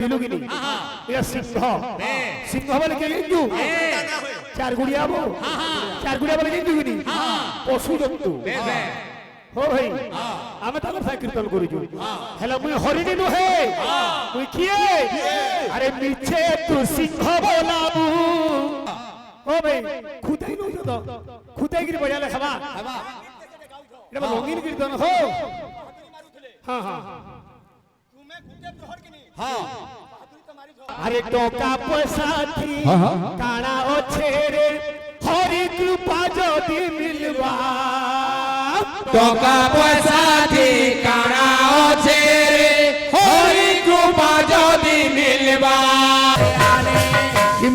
বিলুগিনি এটা সিংহ সিংহ বলে কি কিন্তু চার গুড়িয়া বলে কিন্তু গিনি পশু জন্তু हो भाई आमे ताको कीर्तन करूछु हेला मुई हरिणी नुहे मुई किए अरे मिछे तू सिंह बोलाबू ओ भाई खुदाई नु तो खुदाई गिरी बजाले हवा एटा रंगीन कीर्तन हो हां हां तुमे खुदे प्रहर किनी हां अरे टोका पैसा थी काना ओछे रे हरि कृपा जदी मिलवा टका पैसा ठिकाना আছে হরি কৃপা যদি মিলবা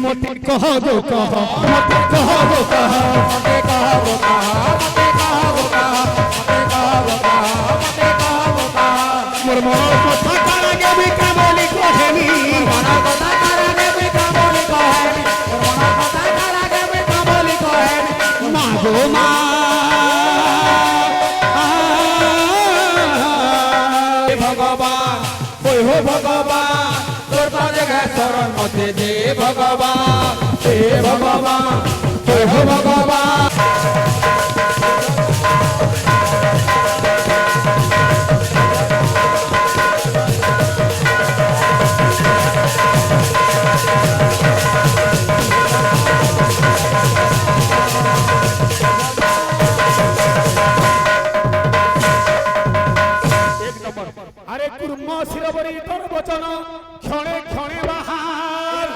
মতে কহ গো কহ মতে কহ গো কহ মতে কহ গো কহ মতে কহ গো কহ মতে কহ গো কহ মতে কহ গো কহ মোর মন কথা কারাগে বিকামলি কহেনি মন কথা কারাগে বিকামলি কহেনি মন কথা কারাগে বিকামলি কহেনি মা গো মা ভগবান ওই হো ভগবান তোর পাদে শরণ মতে দে ভগবান হে ভগবান ওই হো ভগবান अरे कुर्म शिरबरी तोर वचन क्षणे क्षणे बाहार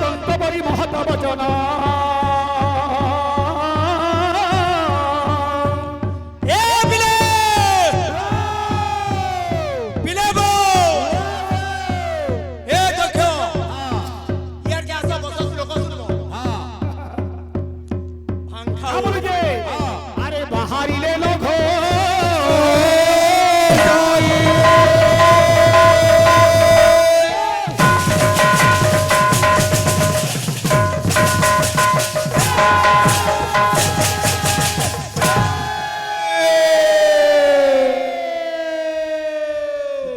दंतबरी महत वचन अरे बाहरी ले लो घो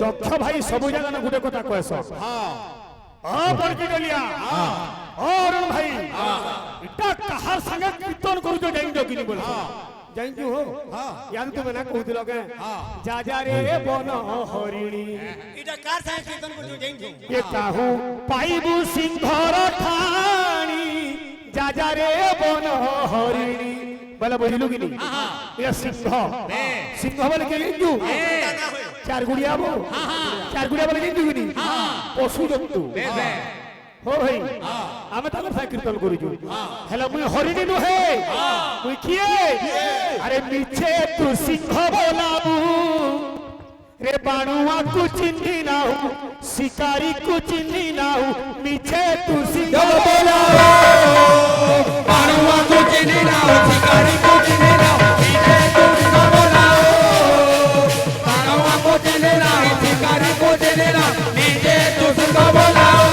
दक्ष भाई सब जगह गोटे कथा कहस बड़किडलिया अरुण भाई इटा कहार संगे कीर्तन करूछो जाइजो किनी बोल जाइजो हो याद तुमे ना कहूतिलो के जा जा रे बन हरिणी इटा कार संगे कीर्तन करूछो जाइजो ये काहू पाइबू सिंहर ठाणी जा जा रे बन हरिणी बोला बुझिलु किनी ये सिंह बोले के किंतु चार गुड़िया बोले किंतु किनी पशु जंतु हो भाई आमे ताको कीर्तन करूछु हेला मुई हरिणी नुहे मुई किए अरे मिछे तू सिंह बोलाबू रे बाणुआ को चिन्ही ना हूँ शिकारी को चिन्ही ना हूँ मिछे तू सिंह बोलाबू बाणुआ को चिन्ही ना हूँ शिकारी को चिन्ही ना हूँ मिछे तू सिंह बोलाबू बाणुआ को चिन्ही ना हूँ शिकारी को चिन्ही ना हूँ मिछे तू सिंह बोलाबू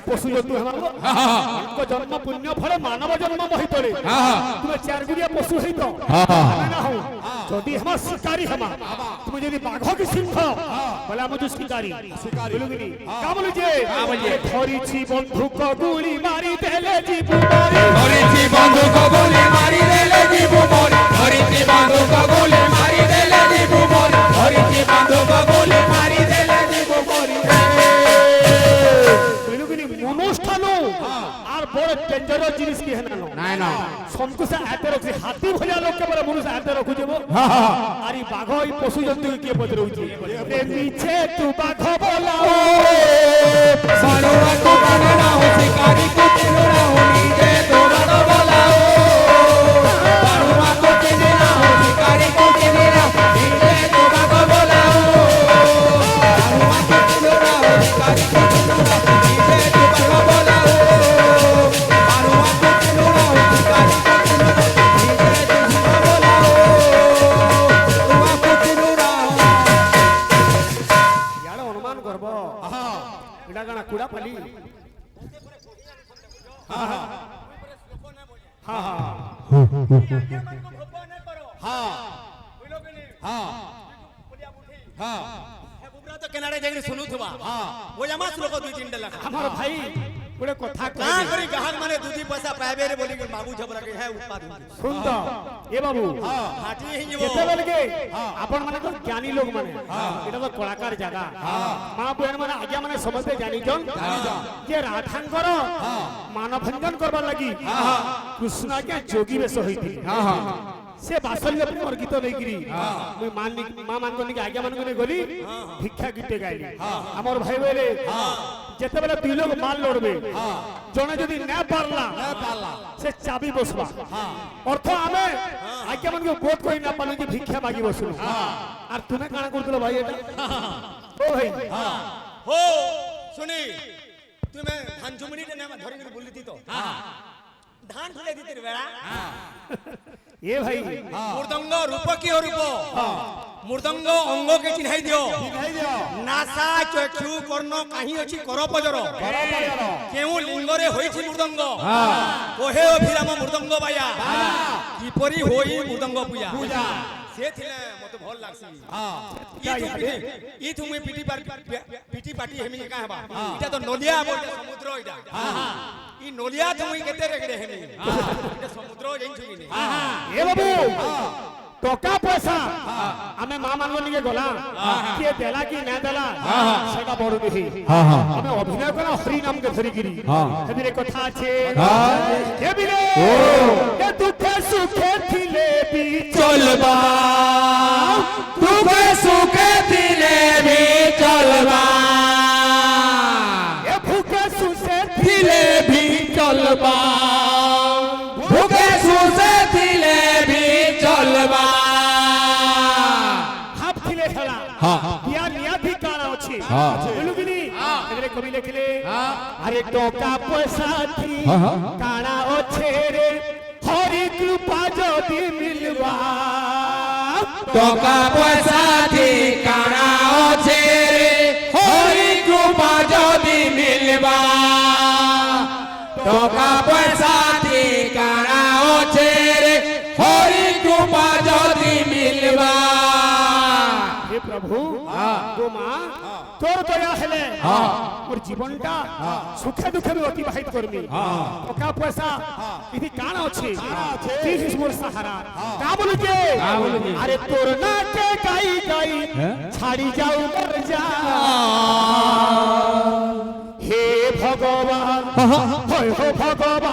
पशु जंतु हमको जन्म पुण्य फल मानव जन्म महितले तुम्हें चार गुड़िया पशु है तो ना हो जदि हम शिकारी हम तुम जदि बाघ की सिंह बोले हम जो शिकारी बोलुगिनी का बोलु जे धरिछि बंधुक गुली मारी देले जीव मारी धरिछि बंधुक गुली मारी देले जीव मारी धरिछि बंधुक गुली मारी देले जीव मारी धरिछि बंधुक गुली मारी देले जीव मारी অনুষ্ঠানো আর বড় ডেঞ্জারাস জিনিস কি হেনা না না সংকুশা হাতে রাখছি হাতি ভলিয়া লোক কেবল মনুষ্য হাতে রাখু যাব আর এই বাঘ এই পশু জন্তু কি পদরউছি রে মিছে তু বাঘ বলাও সানুয়া তো বানা হো শিকারি কো চিনা হো নিজে তো বাঘ বলাও সানুয়া তো চিনা হো শিকারি কো চিনা নিজে তো বাঘ বলাও সানুয়া তো চিনা হো শিকারি কো চিনা নিজে তো বাঘ বলাও हाँ हाँ ये मन को भगवान न करो हाँ बुझलो कि नहीं हाँ बोलिया उठी हाँ हे बुबरा तो किनारे जाके सुनु थवा हाँ वो जमा लोग 2-3 डला हमार भाई गोटे कथा का करी ग्राहक माने दूधी पैसा प्राइवेट बोली के बाबू झबरा के है उत्पादन सुन तो ए बाबू हाटी ही वो केतेबेल के आपण माने तो ज्ञानी लोग माने एटा तो कलाकार जगह मां बहन माने आज्ञा माने समझते जानी जन जे राधांकर मानभंजन करबा लगी कृष्ण के जोगी बेस होइथि से बासल्य मोर गीत देगिरी मुई मां मान को आज्ञा मान को गली भिक्षा गीते गाइली हमर भाई बेले जेते बेले दुई लोग माल लड़बे जने जदी ना पारला से चाबी बसबा अर्थ आमे आज्ञा मान को बोध कोई ना पालु जे भिक्षा मागी बसलु और तुमे काना करतलो भाई एटा ओ भाई हो सुनी तुम्हें धान झुमड़ी ने नाम धरि के बोली थी तो धान फुले दी तेरे बेड़ा ये भाई मृदंग रूप की हो रूप मृदंग अंगो के चिन्हाई दियो नासा चक्षु कर्ण काहि अछि कर पजर केउ लिंगरे होइछि मृदंग कोहे अभिराम मृदंग बाया किपरि होई मृदंग पूजा से थिले मते भल लागसी ई तुमे पीटी पाटी हेमी का हेबा इटा तो नलिया बोल समुद्र इटा ई नलिया तुमे केते रेगडे हेमी इटा समुद्र जइन छु कि ए बाबू टका पैसा हमें मां मान के गला के देला कि ना देला सेटा बड़ देही हमें अभिनय करा हरि नाम के धरी गिरी हेबिरे कथा छे हेबिरे ए दुखे सुखे थिले भी चलबा दुखे सुखे दिले भी चलबा ए भूखे सुसे दिले भी चलबा भूखे सुसे दिले भी चलबा हाफ थिले खेला या निया भी काना अछि बोलु कि एबरे कवि लिखले अरे टका पैसा थी काना ओछे रे हरि कृपा जदी मिलवा टका पैसा ठिकाना আছে रे हरि कृपा যদি মিলবা टका पैसा ठिकाना আছে रे हरि कृपा যদি মিলবা हे प्रभु गो मां तोर दया हेले मोर जीवनटा सुखे दुखे में अतिबाहित करमी टका पैसा इति काना अछि दिस इज मोर सहारा का बोलु के अरे तोर ना के गाई गाई छाड़ी जाऊ मर जा हे भगवान होय हो भगवान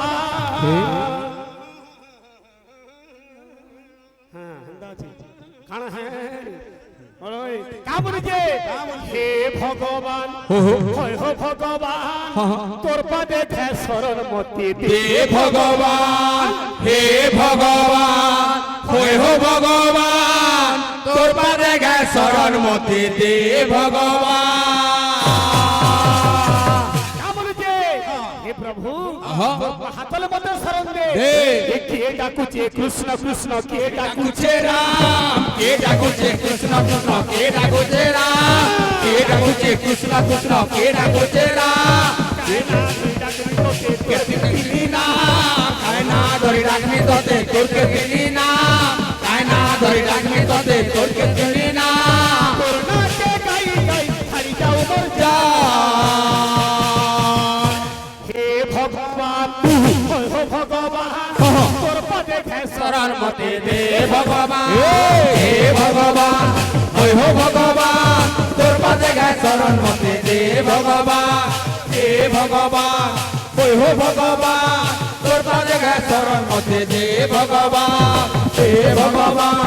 हां हंदा छी काना है ओय का बोलु के हे भगवान होय हो भगवान तोर पदे थे शरण मति दे हे भगवान हे भगवान होय हो भगवान तोर पादे गे शरण मते दे भगवान का बोलु के हे प्रभु हातले मते शरण दे दे। के डाकुचे कृष्ण कृष्ण के डाकुचे कुचे राम के डाकुचे कृष्ण कृष्ण के डाकुचे राम के डाकुचे कृष्ण कृष्ण के डाकुचे राम के डाकुचे के तिली ना कायना धरि डाकनी तोते तोर के तिली ना कायना धरि डाकनी तोते तोर के तिली ना कोरोना के गाई गाई छाड़ी जाऊ मर जा हे भगवान होय हो भगवान तोर पदे थे शरण मते दे भगवान हे भगवान होय हो भगवान तोर पादे गे शरण मते दे भगवान हे भगवान होय हो भगवान तोर पादे गे शरण मते दे भगवान हे भगवान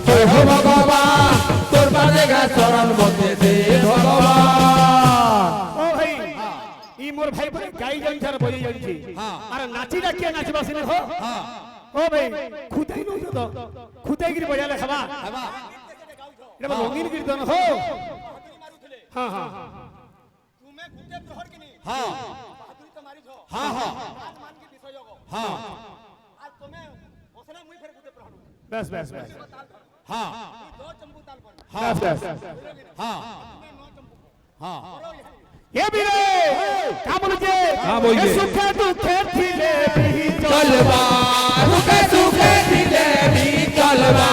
होय हो भगवान तोर पादे गे शरण मते दे भगवान ओ भाई ई मोर भाई पर गाई जन छर बजी जन छी अरे नाची ना के नाचबा सिने हो ओ भाई खुदाई नो तो खुदाई गिरी बजाले हवा एटा रंगीन कीर्तन हो हां हां तुम्हें गुटे प्रहर के नहीं हां बहादुरी तो मारी छो हां हां आज मान के विषय हो हां आज तुम्हें ओसना मुई फेर गुटे प्रहर बस बस बस हां दो चंबू ताल पर हां बस बस हां मैं नौ चंबू हां ये भी रे का बोलजे हाँ, बोलिए। सुखे दुखे थी চলবা সুখে সুখে দিলে ভি চলবা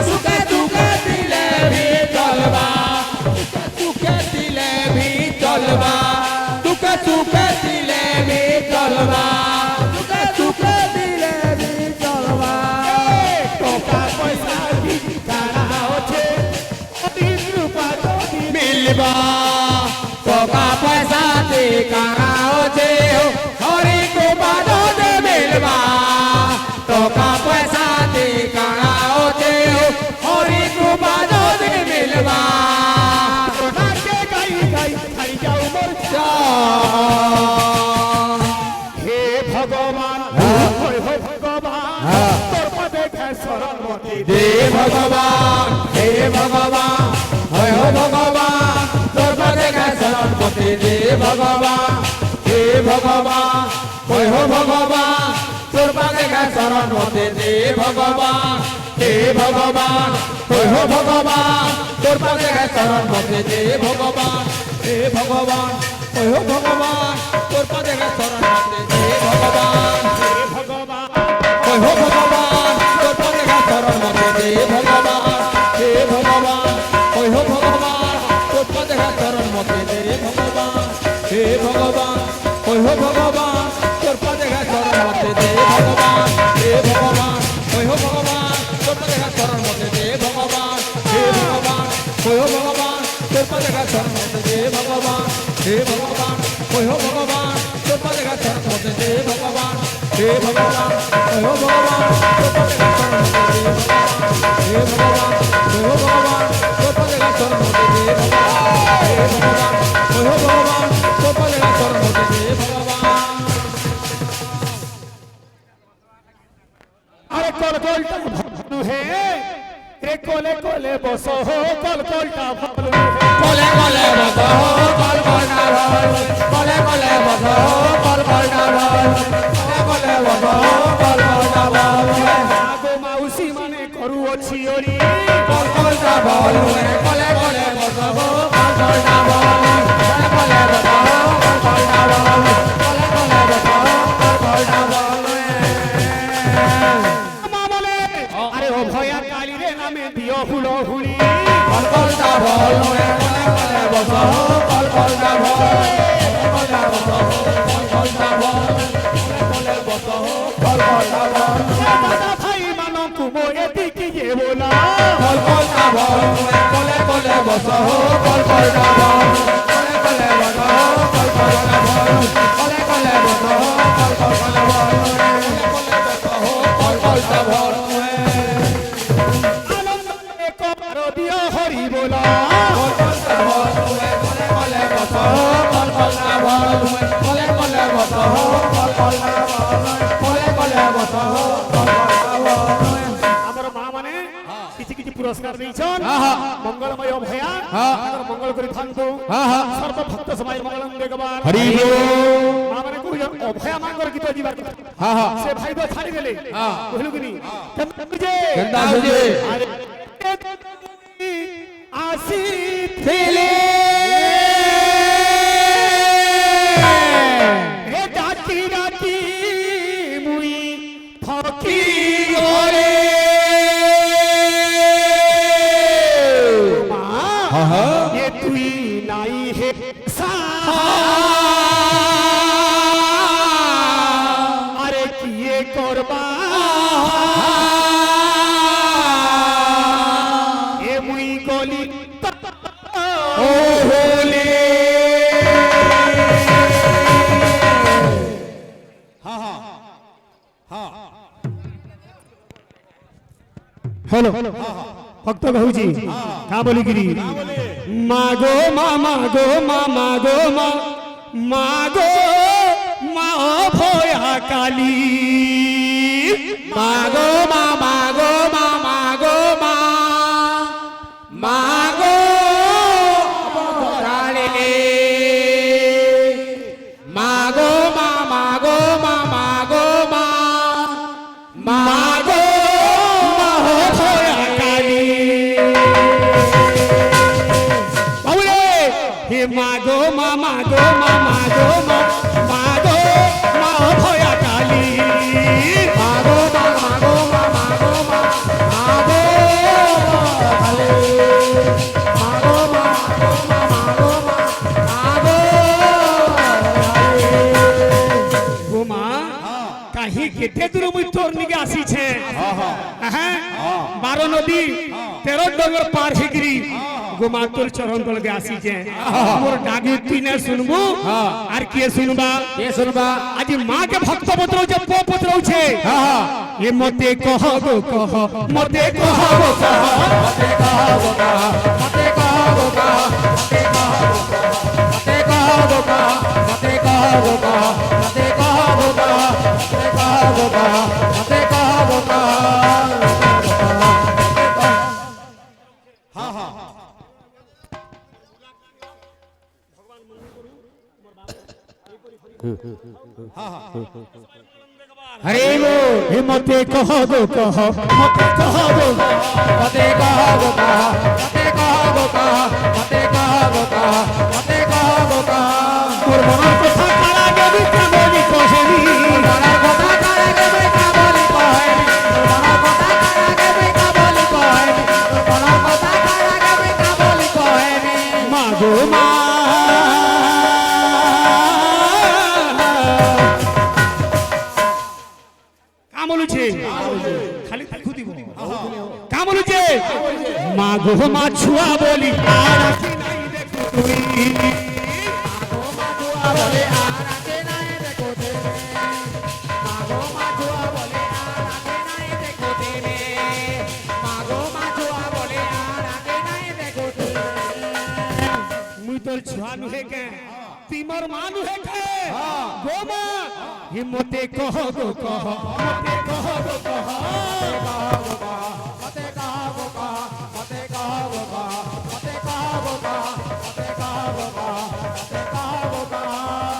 সুখে সুখে দিলে ভি চলবা সুখে দিলে ভি চলবা সুখে সুখে দিলে ভি চলবা সুখে সুখে দিলে ভি চলবা টাকা পয়সা কানা আছে অতীত রূপা যদি মিলবা টাকা পয়সা তে কানা আছে হরি কৃপা যদি মিলবা টাকা পয়সা তে কানা আছে হরি কৃপা যদি মিলবা সোনাকে গাই গাই খাই যাও মোর হে ভগবান হরে হে ভগবান তোর পদে খায় শরণ মতে হে ভগবান হে ভগবান হয় হে ভগবান তোর পদে গায় শরণ মতে দে ভগবান হে ভগবান হয় হে ভগবান তোর পদে গায় শরণ মতে দে ভগবান হে ভগবান হয় হে ভগবান তোর পদে গায় শরণ মতে দে ভগবান হে ভগবান হয় হে ভগবান তোর পদে গায় শরণ মতে দে ভগবান হে ভগবান হে ভগবান তোর পদে গায় শরণ মতে দে ভগবান হে ভগবান হে ভগবান তোর পদে গায় শরণ মতে দে ভগবান হে ভগবান হে ভগবান তোর পদে গায় শরণ মতে দে ভগবান হে ভগবান হে ভগবান তোর পদে গায় শরণ মতে দে ভগবান হে ভগবান হে ভগবান তোর পদে গায় শরণ মতে দে ভগবান হে ভগবান হে ভগবান তোর পদে গায় শরণ মতে দে ভগবান হে ভগবান হে ভগবান তোর পদে গায় শরণ মতে দে ভগবান হে ভগবান হে ভগবান তোর পদে গায় শরণ মতে দে ভগবান হে ভগবান হে ভগবান তোর পদে গায় শরণ মতে দে ভগবান আরে কল কলটা ভালো হে রে কোলে কোলে বসো হো কল কলটা ভালো হে কলে কলে বসো কল কল না ভয় কলে কলে বসো কল কল না ভয় কলে কলে বসো কল কল না ভয় আগো মাউসি মানে করুଅছি ওরি কল কল না ভয় কলে কলে বসো কল কল না ভয় কলে কলে বসো কল কল না ভয় কলে কলে বসো কল কল না ভয় মা বলে আরে ও ভয়া কালী রে নামে দিও হুলো হুলি কল কল না ভয় কলে কলে বসো কল কল না ভয় কল কল না বসো কল কল না ভয় কলে কলে বসো কল কল না ভয় দাদা ভাই মানো কুমো এদিকে যে বলা কল কল না ভয় কলে কলে বসো কল কল না ভয় কলে কলে বসো কল কল না ভয় কলে কলে বসো কল কল না ভয় কল কল না ভয় আনন্দ একবার দিও হরি বলা কল কল না ভয় কলে কলে বসো কল কল না ভয় কলে কলে বসো কল কল না ভয় কলে কলে বসো কল কল না ভয় আমার মা মানে কিছু কিছু পুরস্কার দিয়েছেন মঙ্গলময় ভয়া তাদের মঙ্গল করে থাকতো সর্বভক্ত সবাই মঙ্গলম দেখবার হরি বল মা মানে কই অভয়া মাঙ্গর গীত দিবার সে ভাই তো ছাড়ি গেলে কহিলু কিনি কেমন যে কেন্দা হইছে আরে আসি ছেলে হে ডাকি ডাকি মুই ফকি ওরে মা এ তুই নাই হে সা আরে কিয়ে করবা এ মুই গলি ও হোলে হ্যালো ভক্ত কহুছি কা বলি গিরি মাগো মামা গো মামা গো মা মাগো মা ভয়া কালী মাগো মা মাগো মা মাগো মা মাগো বরালে মাগো মা মাগো মা মাগো মা মাগো মা ভয়া কালী বাবুরে হে মাগো মামা গো মামা গো মা মাগো মা ভয়া কালী কাহি কেতে দূর মুই তোর নিকে আসিছে হ্যাঁ 12 নদী 13 ডগর পার হেগিরি গোমা তোর চরণ তলকে আসিছে মোর ডাকি তুই না শুনবু আর কে শুনবা কে শুনবা আজি মা কে ভক্ত বতরৌছে পো বতরৌছে এ মতে কহ গো কহ মতে কহ গো কহ মতে কহ গো কহ মতে কহ গো কহ মতে কহ গো কহ মতে কহ গো কহ মতে কহ গো কহ মতে কহ গো কহ মতে কহ গো কহ हरे वो हे मते कह गो कह मते कह गो मते कह गो कह मते कह गो कह मते कह गो कह मते कह गो कह তোর মনের কথা কারা গবি কেমনি কহেনি মনের কথা কারা গবে কাবলি কহেনি মনের কথা কারা গবে কাবলি কহেনি মনের কথা কারা গবে কাবলি কহেনি মা গো মা কামলুছে খালি দেখু দিব কামলুছে মা গো মা ছুয়া বলি আর কি নাই দেখো তুই বলে আর আগে নাই দেখো তেরে মাগো মাছুয়া বলে আর আগে নাই দেখো তেরে মাগো মাছুয়া বলে আর আগে নাই দেখো তেরে মুই তোর ছুয়া নুহে কে তিমর মা নুহে কে গো মা হিম্মতে কহ গো কহ মতে কহ গো কহ মতে কহ গো কহ মতে কহ গো কহ মতে কহ গো কহ মতে কহ গো কহ মতে কহ গো কহ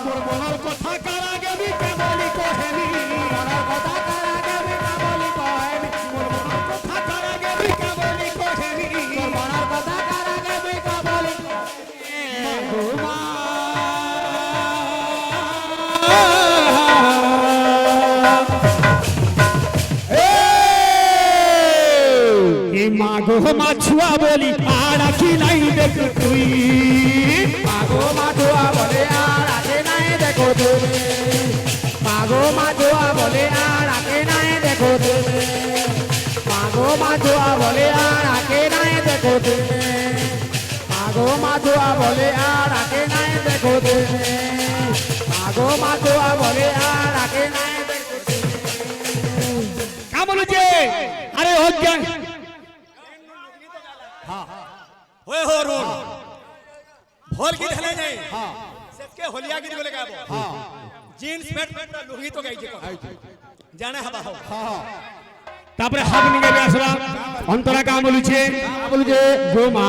মোর মনের কথা কারা গবি কেমনি কহেনি মনের কথা কারা গবে কাবলি কহেনি মোর মনের কথা কারা গবি কেমনি কহেনি মনের কথা কারা গবে কাবলি গো মা এ মা গো মা ছুয়া বলি আর কি নাই দেখ তুই মাগো মাছুয়া বলে আর আগে নাই দেখো তুমি মাগো মাছুয়া বলে আর আগে নাই দেখো তুমি মাগো মাছুয়া বলে আর আগে নাই দেখো তুমি মাগো মাছুয়া বলে আর আগে নাই দেখো তুমি মাগো মাছুয়া বলে আর আগে নাই দেখো কামলুছে আরে অজ্ঞান होय हो रोन भोल गीत हले जाई सबके होलिया गीत बोले गाबो जीन्स पैंट पूरा लुंगी तो गाई जे जाने हबा हो তারপরে হাত নিয়ে আসবা অন্তরা কামলুছে বলছে গো মা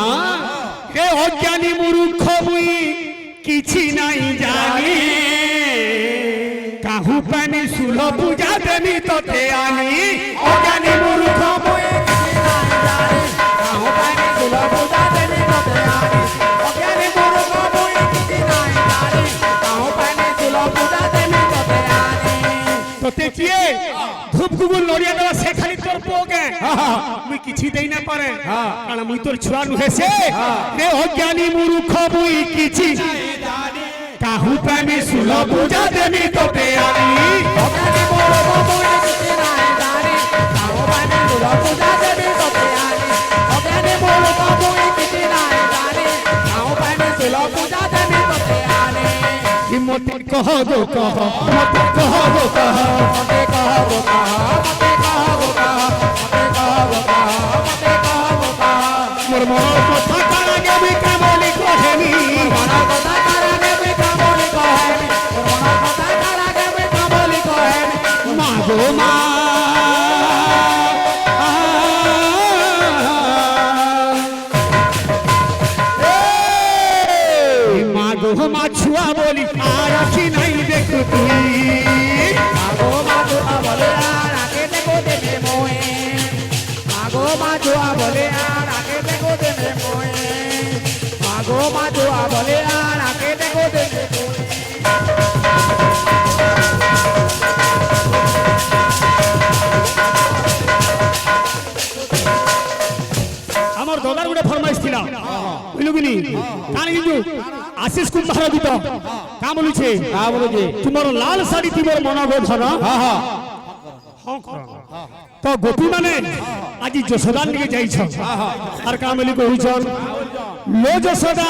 হে অজ্ঞানী মূর্খ মুই কিছু নাই জানি কাহু পানি সুল পূজা দেমি তোতে আনি অজ্ঞানী মূর্খ মুই কাহো পানি সুল পূজা দেমি তোতে আনি অজ্ঞানী মূর্খ মুই কিছু নাই জানি কাহো পানি সুল পূজা দেমি তোতে আনি তোতে কিয়ে ধূপ গুগুল নড়িয়া দেওয়া সে খালি তোর পোকে মুই কিছু দেই না পারে কারণ মুই তোর ছুয়া নুহেছে রে অজ্ঞানী মূর্খ মুই কিছু কাহু পানি সুল পূজা দেমি তোতে আনি অজ্ঞানী মূর্খ মুই কিছু নাই জানি কাহো পানি সুল পূজা দেমি তোতে আনি অজ্ঞানী মূর্খ মুই কিছু নাই জানি কাহো পানি সুল পূজা দেমি তোতে আনি মতে কহ গো কহ মতে কহ গো কহ মতে কহ গো কহ মতে কহ গো কহ মতে কহ গো কহ মতে কহ গো কহ মোর মনের কথা কারা গবি কেমনি কহেনি মনের কথা কারা গবে কাবলি কহেনি মনের কথা কারা গবে কাবলি কহেনি মা গো মা মা গো মা ছুয়া বলি আর কি নাই দেখ তুই মাগো মাছুয়া বলে আর আগে দেখো দেবে মোয়ে মাগো মাছুয়া বলে আর আগে দেখো দেবে মোয়ে মাগো মাছুয়া বলে আর আগে দেখো দেবে মোয়ে আমার দাদার গোটে ফরমাইশ ଥିଲା বুঝলু কিনি কারণ কিন্তু আশিস কুম্ভার দিত কা বলুছে বলুছে তোমার লাল শাড়ি তোমার মন গো ধন ହଁ କର ତ ଗୋପୀ ମାନେ ଆଜି ଯଶୋଦା ନିକେ ଯାଇଛନ୍ আর কামেলি কইছন লো যশোদা